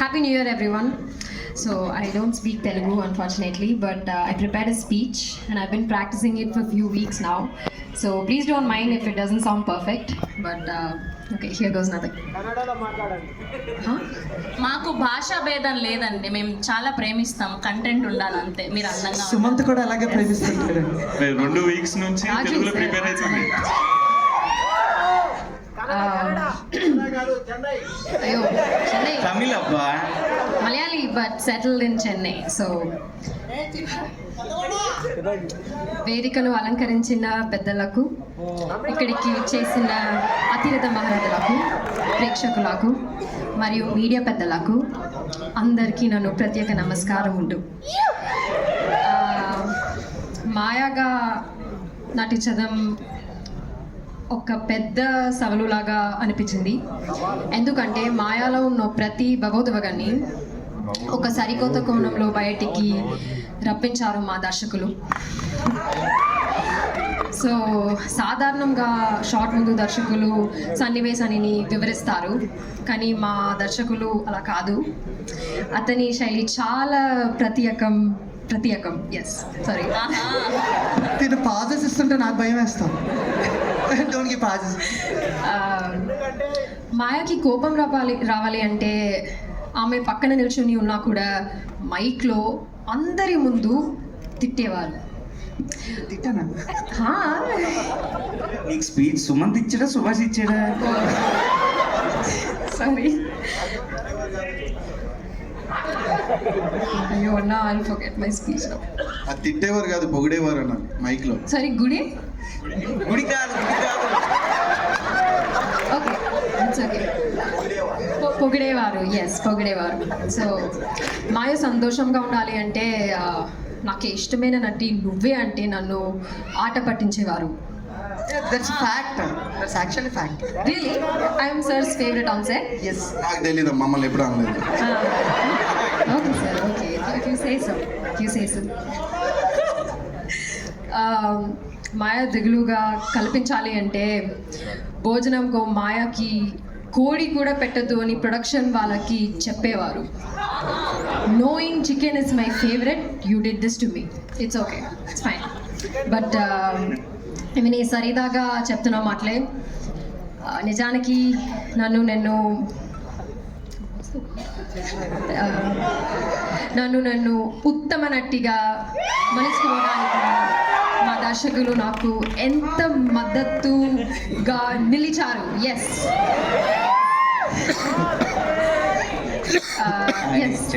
Happy New Year, everyone. So I don't speak Telugu, unfortunately, but I prepared a speech and I've been practicing it for a few weeks now. So please don't mind if it doesn't sound perfect, but okay, here goes nothing. Huh? మాకు భాషా భేదం లేదండి, మేము చాలా ప్రేమిస్తాం, content ఉండాలి అంతే. మీరు అందంగా సుమంత్ కూడా అలాగే ప్రేమిస్తుంటాడు. 2 వీక్స్ నుంచి తెలుగులో ప్రిపేర్ అవుతుంది. అయ్యో చెన్నై తమిళ అబ్బా, Malayali but settled in Chennai. So వేదికను అలంకరించిన పెద్దలకు, ఇక్కడికి చేసిన అతిరథ మహారథులకు, ప్రేక్షకులకు మరియు మీడియా పెద్దలకు అందరికీ నన్ను ప్రత్యేక నమస్కారం ఉండు. మాయాగా నటించడం ఒక పెద్ద సవాలులాగా అనిపించింది. ఎందుకంటే మాయాలో ఉన్న ప్రతి భగవద్వగాన్ని ఒక సరికొత్త కోణంలో బయటికి రప్పించారు మా దర్శకులు. సో సాధారణంగా షార్ట్ ముందు దర్శకులు సన్నివేశాన్ని వివరిస్తారు, కానీ మా దర్శకులు అలా కాదు. అతని శైలి చాలా ప్రత్యేకం. ఎస్ సారీ, నేను పాజెస్ ఇస్తుంటే నాకు భయం వేస్తాను. పాజెస్ మాయాకి కోపం రావాలి అంటే ఆమె పక్కన నిల్చుని ఉన్నా కూడా మైక్లో అందరి ముందు తిట్టేవారు. తిట్టానా? నీకు స్పీచ్ సుమంత్ ఇచ్చాడా సుభాష్ ఇచ్చాడా? సారీ, అయ్యో నా ఐ ఫర్గెట్ మై స్పీచ్. అది తిట్టేవారు కాదు, పొగిడేవారు అన్న మైక్ లో. సారీ, గుడి కాదు. Okay, it's okay. పొగిడేవారు, ఎస్ పొగిడేవారు. సో మాయ సంతోషంగా ఉండాలి అంటే నాకు ఇష్టమైన నటి నువ్వే అంటే నన్ను ఆట పట్టించేవారు. That's fact, that's actually fact. Really I am sir's favourite on set. Yes, నాకు తెలియదు, మమ్మల్ని ఎప్పుడు అనలేదు. Okay sir, okay, you say so. Maya దిగులుగా కల్పించాలి అంటే భోజనంకో మాయకి కోడి కూడా పెట్టద్దు అని ప్రొడక్షన్ వాళ్ళకి చెప్పేవారు. Knowing chicken is my favourite, you did this to me. It's okay, it's fine. But నేను సరిదాగా చెప్తున్నా మాటలే. నిజానికి నన్ను ఉత్తమ నటిగా మలుచుకోవడానికి మా దర్శకులు నాకు ఎంత మద్దతుగా నిలిచారు. Yes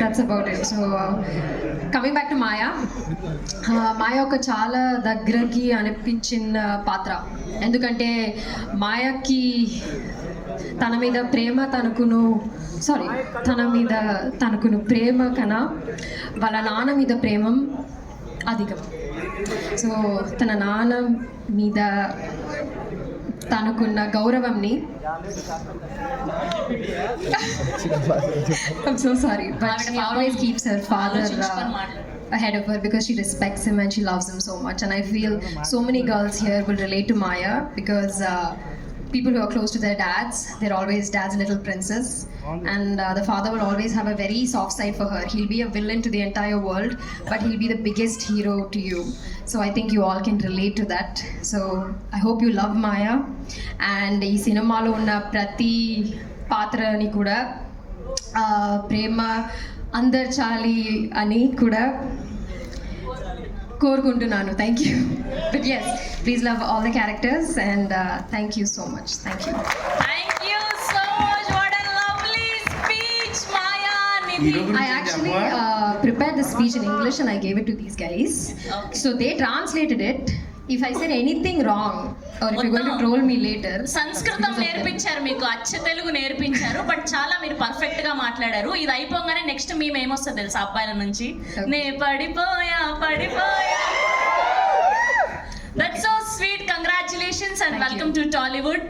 that's about it. So coming back to Maya. Maya ఒక చాలా దగ్గరకి అనిపించిన పాత్ర. ఎందుకంటే మాయకి తన మీద తనకును ప్రేమ కన్నా వాళ్ళ నాన్న మీద ప్రేమ అధికం. సో తన నాన్న మీద తనకున్న గౌరవంని I'm so sorry, but she always keeps her father ahead of her because she respects him and she loves him so much. And I feel so many girls here will relate to Maya because people who are close to their dads, they're always dad's little princess, and the father will always have a very soft side for her. He'll be a villain to the entire world, but he'll be the biggest hero to you. So I think you all can relate to that. So I hope you love Maya, and ee cinema lo unna prati పాత్రని కూడా ప్రేమ అందించాలి అని కూడా కోరుకుంటున్నాను. Thank you. But yes, please love all the characters and thank you so much. Thank you so much. What a lovely speech Maya Nidhi. I actually prepared the speech in English and I gave it to these guys. Okay. So they translated it. If I said anything wrong or if you're going to troll me later, సంస్కృతం నేర్పించారు మీకు, అచ్చ తెలుగు నేర్పించారు, but చాలా మీరు perfect గా మాట్లాడారు. ఇది అయిపోగానే నెక్స్ట్ మేము ఏమొస్తుంది తెలుసా అబ్బాయిల నుంచి, నే పడిపోయా. That's so sweet. Congratulations and welcome to Tollywood.